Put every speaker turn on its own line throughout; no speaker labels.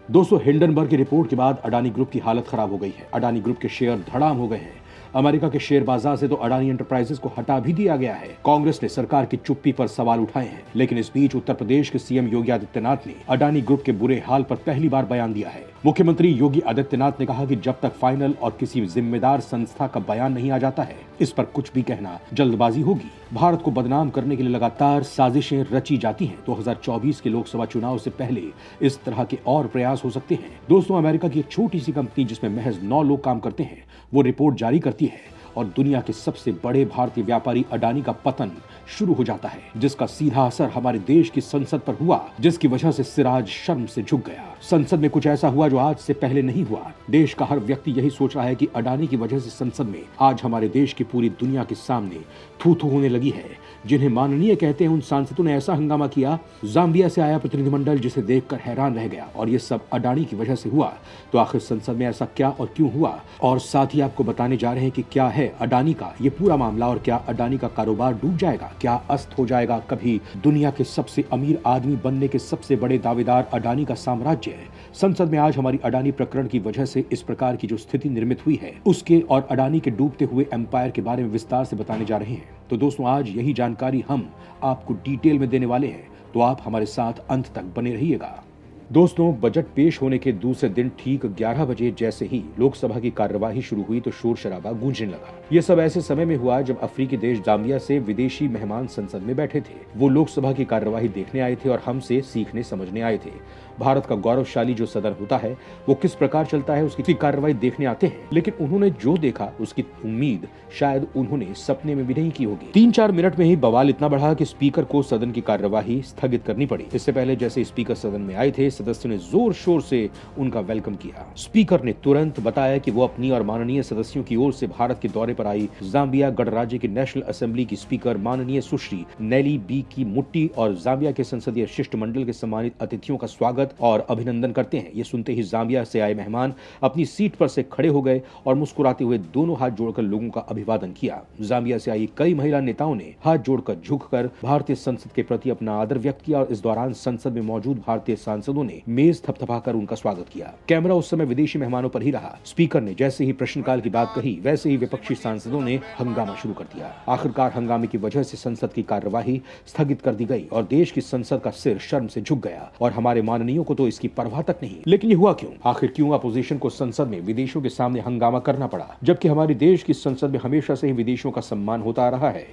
दोस्तों, हिंडनबर्ग की रिपोर्ट के बाद अडानी ग्रुप की हालत खराब हो गई है। अडानी ग्रुप के शेयर धड़ाम हो गए हैं। अमेरिका के शेयर बाजार से तो अडानी एंटरप्राइजेस को हटा भी दिया गया है। कांग्रेस ने सरकार की चुप्पी पर सवाल उठाए हैं, लेकिन इस बीच उत्तर प्रदेश के सीएम योगी आदित्यनाथ ने अडानी ग्रुप के बुरे हाल पर पहली बार बयान दिया है। मुख्यमंत्री योगी आदित्यनाथ ने कहा कि जब तक फाइनल और किसी जिम्मेदार संस्था का बयान नहीं आ जाता है, इस पर कुछ भी कहना जल्दबाजी होगी। भारत को बदनाम करने के लिए लगातार साजिशें रची जाती हैं। 2024 के लोकसभा चुनाव से पहले इस तरह के और प्रयास हो सकते हैं। दोस्तों, अमेरिका की एक छोटी सी कंपनी जिसमें महज 9 लोग काम करते हैं, वो रिपोर्ट जारी करती है और दुनिया के सबसे बड़े भारतीय व्यापारी अडानी का पतन शुरू हो जाता है, जिसका सीधा असर हमारे देश की संसद पर हुआ, जिसकी वजह से सिराज शर्म से झुक गया। संसद में कुछ ऐसा हुआ जो आज से पहले नहीं हुआ। देश का हर व्यक्ति यही सोच रहा है कि अडानी की वजह से संसद में आज हमारे देश की पूरी दुनिया के सामने थू थू होने लगी है। जिन्हें माननीय कहते हैं, उन सांसदों ने ऐसा हंगामा किया। जाम्बिया से आया प्रतिनिधिमंडल जिसे देखकर हैरान रह गया, और ये सब अडानी की वजह से हुआ। तो आखिर संसद में ऐसा क्या और क्यों हुआ, और साथ ही आपको बताने जा रहे हैं कि क्या है अडानी का ये पूरा मामला, और क्या अडानी का कारोबार डूब जाएगा, क्या अस्त हो जाएगा कभी दुनिया के सबसे अमीर आदमी बनने के सबसे बड़े दावेदार अडानी का साम्राज्य। संसद में आज हमारी अडानी प्रकरण की वजह से इस प्रकार की जो स्थिति निर्मित हुई है, उसके और अडानी के डूबते हुए एम्पायर के बारे में विस्तार से बताने जा रहे हैं। तो दोस्तों, आज यही जानकारी हम आपको डिटेल में देने वाले हैं, तो आप हमारे साथ अंत तक बने रहिएगा। दोस्तों, बजट पेश होने के दूसरे दिन ठीक 11 बजे जैसे ही लोकसभा की कार्यवाही शुरू हुई तो शोर शराबा गूंजने लगा। ये सब ऐसे समय में हुआ जब अफ्रीकी देश जाम्बिया से विदेशी मेहमान संसद में बैठे थे। वो लोकसभा की कार्यवाही देखने आए थे और हमसे सीखने समझने आए थे। भारत का गौरवशाली जो सदन होता है, वो किस प्रकार चलता है, उसकी कार्यवाही देखने आते हैं। लेकिन उन्होंने जो देखा उसकी उम्मीद शायद उन्होंने सपने में भी नहीं की होगी। 3-4 मिनट में ही बवाल इतना बढ़ा कि स्पीकर को सदन की कार्यवाही स्थगित करनी पड़ी। इससे पहले जैसे स्पीकर सदन में आए थे, सदस्यों ने जोर शोर से उनका वेलकम किया। स्पीकर ने तुरंत बताया कि वो अपनी और माननीय सदस्यों की ओर से भारत के दौरे पर आई जाम्बिया गणराज्य की नेशनल असेंबली की स्पीकर माननीय सुश्री नेली बी की मुट्टी और जाम्बिया के संसदीय शिष्टमंडल के सम्मानित अतिथियों का स्वागत और अभिनंदन करते हैं। ये सुनते ही जाम्बिया से आए मेहमान अपनी सीट पर से खड़े हो गए और मुस्कुराते हुए दोनों हाथ जोड़कर लोगों का अभिवादन किया। जाम्बिया से आई कई महिला नेताओं ने हाथ जोड़कर झुककर भारतीय संसद के प्रति अपना आदर व्यक्त किया, और इस दौरान संसद में मौजूद भारतीय सांसदों ने मेज थपथपाकर उनका स्वागत किया। कैमरा उस समय विदेशी मेहमानों पर ही रहा। स्पीकर ने जैसे ही प्रश्नकाल की बात कही, वैसे ही विपक्षी सांसदों ने हंगामा शुरू कर दिया। आखिरकार हंगामे की वजह से संसद की कार्यवाही स्थगित कर दी गई और देश की संसद का सिर शर्म से झुक गया, और हमारे माननीयों को तो इसकी परवाह तक नहीं। लेकिन ये हुआ क्यों? आखिर क्यों अपोजिशन को संसद में विदेशों के सामने हंगामा करना पड़ा, जबकि हमारे देश की संसद में हमेशा से ही विदेशों का सम्मान होता आ रहा है?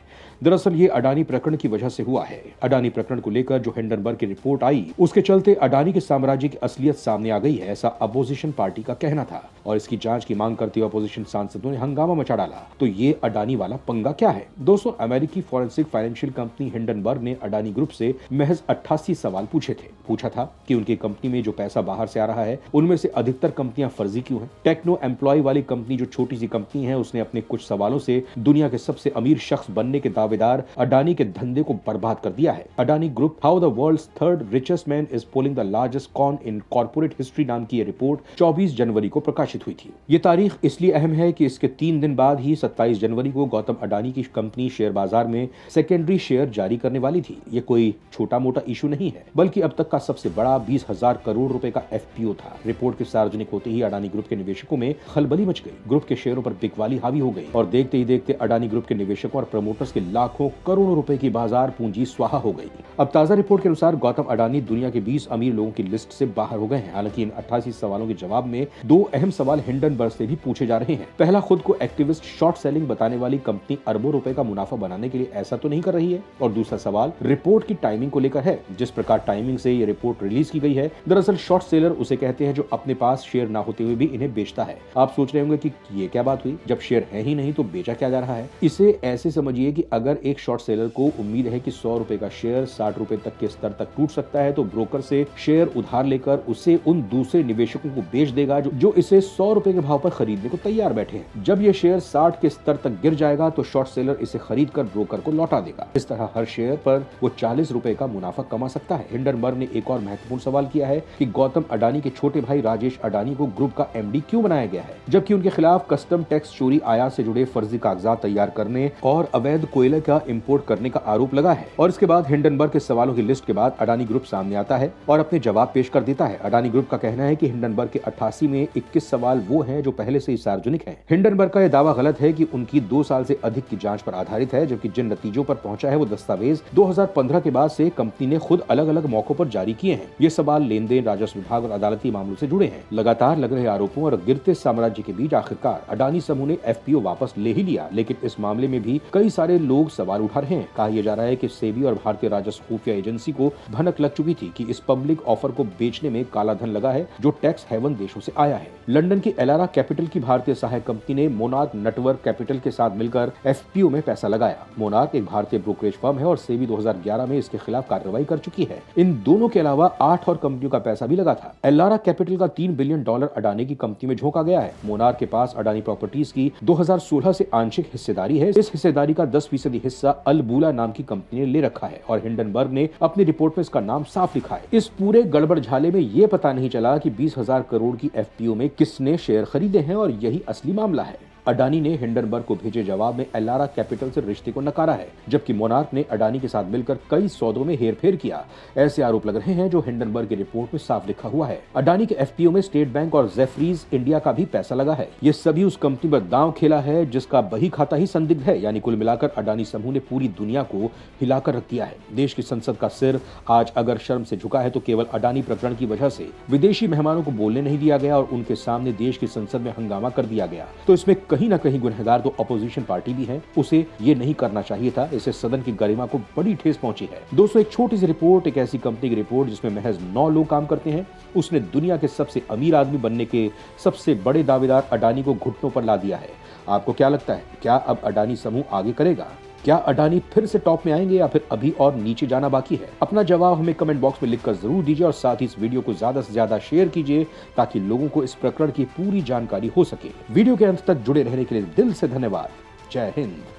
दरअसल ये अडानी प्रकरण की वजह से हुआ है। अडानी प्रकरण को लेकर जो हिंडनबर्ग की रिपोर्ट आई, उसके चलते अडानी के साम्राज्य की असलियत सामने आ गई है, ऐसा अपोजिशन पार्टी का कहना था, और इसकी जांच की मांग करते हुए अपोजिशन सांसदों ने हंगामा मचा डाला। तो ये अडानी वाला पंगा क्या है? दोस्तों, अमेरिकी फॉरेंसिक फाइनेंशियल कंपनी हिंडनबर्ग ने अडानी ग्रुप से महज 88 सवाल पूछे थे। पूछा था कि उनकी कंपनी में जो पैसा बाहर से आ रहा है, उनमें से अधिकतर कंपनियां फर्जी क्यों हैं? टेक्नो एम्प्लॉय वाली कंपनी जो छोटी सी कंपनी है, उसने अपने कुछ सवालों से दुनिया के सबसे अमीर शख्स बनने के दावेदार अडानी के धंधे को बर्बाद कर दिया है। Adani group how the world's third richest man is pulling the largest con in corporate history नाम की ये रिपोर्ट 24 जनवरी को प्रकाशित हुई थी। ये तारीख इसलिए अहम है कि इसके 3 दिन बाद ही 27 जनवरी को गौतम अडानी की कंपनी शेयर बाजार में सेकेंडरी शेयर जारी करने वाली थी। ये कोई छोटा मोटा इशू नहीं है, बल्कि अब तक का सबसे बड़ा 20,000 करोड़ रुपए का एफपीओ था। रिपोर्ट के सार्वजनिक होते ही अडानी ग्रुप के निवेशकों में खलबली मच गई। ग्रुप के शेयरों पर बिकवाली हावी हो गई, और देखते ही देखते अडानी ग्रुप के निवेशकों और प्रमोटर्स के लाखों करोड़ों रुपए की बाजार पूंजी स्वाहा हो गई। अब ताजा रिपोर्ट के अनुसार गौतम अडानी दुनिया के 20 अमीर लोगों की लिस्ट से बाहर हो गए हैं। हालांकि इन 88 सवालों के जवाब में 2 अहम सवाल हिंडनबर्ग से भी पूछे जा रहे हैं। पहला, खुद को एक्टिविस्ट शॉर्ट सेलिंग बताने वाली कंपनी अरबों रुपए का मुनाफा बनाने के लिए ऐसा तो नहीं कर रही है? और दूसरा सवाल रिपोर्ट की टाइमिंग को लेकर है। जिस प्रकार टाइमिंग से ये रिपोर्ट रिलीज की गई है, दरअसल शॉर्ट सेलर उसे कहते हैं जो अपने पास शेयर ना होते हुए भी इन्हें बेचता है। आप सोच रहे होंगे कि ये क्या बात हुई, जब शेयर है ही नहीं तो बेचा क्या जा रहा है? इसे ऐसे समझिए कि अगर एक शॉर्ट सेलर को उम्मीद है कि 100 रुपए का शेयर 60 रुपए तक के स्तर तक टूट सकता है, तो ब्रोकर से शेयर उधार लेकर उसे उन दूसरे निवेशकों को बेच देगा जो इसे 100 रुपए के भाव पर खरीदने को तैयार बैठे हैं। जब ये शेयर 60 के स्तर तक गिर जाएगा तो शॉर्ट सेलर इसे खरीद कर ब्रोकर को लौटा देगा। इस तरह हर शेयर पर वो 40 रुपए का मुनाफा कमा सकता है। हिंडनबर्ग ने एक और महत्वपूर्ण सवाल किया है कि गौतम अडानी के छोटे भाई राजेश अडानी को ग्रुप का एमडी क्यों बनाया गया है, जबकि उनके खिलाफ कस्टम टैक्स चोरी, आयात से जुड़े फर्जी कागजात तैयार करने और अवैध कोयले कोयले का इंपोर्ट करने का आरोप लगा है। और इसके बाद हिंडनबर्ग के सवालों की लिस्ट के बाद अडानी ग्रुप सामने आता है और अपने जवाब पेश कर देता है। अडानी ग्रुप का कहना है कि हिंडनबर्ग के 88 में 21 सवाल वो हैं जो पहले से ही सार्वजनिक हैं। हिंडनबर्ग का यह दावा गलत है कि उनकी 2 साल से अधिक की जांच पर आधारित है, जबकि जिन नतीजों पर पहुंचा है वो दस्तावेज 2015 के बाद से कंपनी ने खुद अलग अलग मौकों पर जारी किए हैं। ये सवाल लेन देन, राजस्व विभाग और अदालती मामलों से जुड़े हैं। लगातार लग रहे आरोपों और गिरते साम्राज्य के बीच आखिरकार अडानी समूह ने एफपीओ वापस ले ही लिया, लेकिन इस मामले में भी कई सारे लोग सवाल उठा रहे हैं। कहा यह जा रहा है कि सेबी और भारतीय राजस्व खुफिया एजेंसी को भनक लग चुकी थी कि इस पब्लिक ऑफर को बेचने में काला धन लगा है जो टैक्स हेवन देशों से आया है। लंदन की एलारा कैपिटल की भारतीय सहायक कंपनी ने मोनार्क नेटवर्क कैपिटल के साथ मिलकर एफपीओ में पैसा लगाया। मोनार्क एक भारतीय ब्रोकरेज फर्म है और सेबी 2011 में इसके खिलाफ कार्रवाई कर चुकी है। इन दोनों के अलावा 8 और कंपनियों का पैसा भी लगा था। एलारा कैपिटल का $3 बिलियन अडानी की कंपनी में झोंका गया है। मोनार्क के पास अडानी प्रॉपर्टीज की 2016 से आंशिक हिस्सेदारी है। इस हिस्सेदारी का 10% हिस्सा अलबूला नाम की कंपनी ने ले रखा है और हिंडनबर्ग ने अपनी रिपोर्ट में इसका नाम साफ लिखा है। इस पूरे गड़बड़ झाले में ये पता नहीं चला कि 20,000 करोड़ की एफपीओ में किसने शेयर खरीदे हैं और यही असली मामला है। अडानी ने हिंडनबर्ग को भेजे जवाब में एलारा कैपिटल से रिश्ते को नकारा है, जबकि मोनार्क ने अडानी के साथ मिलकर कई सौदों में हेरफेर किया। ऐसे आरोप लग रहे हैं जो हिंडनबर्ग की रिपोर्ट में साफ लिखा हुआ है। अडानी के एफपीओ में स्टेट बैंक और जेफरीज इंडिया का भी पैसा लगा है। ये सभी उस कंपनी पर दांव खेला है जिसका बही खाता ही संदिग्ध है। यानी कुल मिलाकर अडानी समूह ने पूरी दुनिया को हिलाकर रख दिया है। देश की संसद का सिर आज अगर शर्म से झुका है तो केवल अडानी प्रकरण की वजह से। विदेशी मेहमानों को बोलने नहीं दिया गया और उनके सामने देश की संसद में हंगामा कर दिया गया। तो इसमें कहीं ना कहीं गुनहगार तो अपोजिशन पार्टी भी है। उसे ये नहीं करना चाहिए था। इससे सदन की गरिमा को बड़ी ठेस पहुंची है। दोस्तों, एक छोटी सी रिपोर्ट, एक ऐसी कंपनी की रिपोर्ट जिसमें महज 9 लोग काम करते हैं, उसने दुनिया के सबसे अमीर आदमी बनने के सबसे बड़े दावेदार अडानी को घुटनों पर ला दिया है। आपको क्या लगता है, क्या अब अडानी समूह आगे करेगा? क्या अडानी फिर से टॉप में आएंगे या फिर अभी और नीचे जाना बाकी है? अपना जवाब हमें कमेंट बॉक्स में लिखकर जरूर दीजिए और साथ ही इस वीडियो को ज्यादा से ज्यादा शेयर कीजिए ताकि लोगों को इस प्रकरण की पूरी जानकारी हो सके। वीडियो के अंत तक जुड़े रहने के लिए दिल से धन्यवाद। जय हिंद।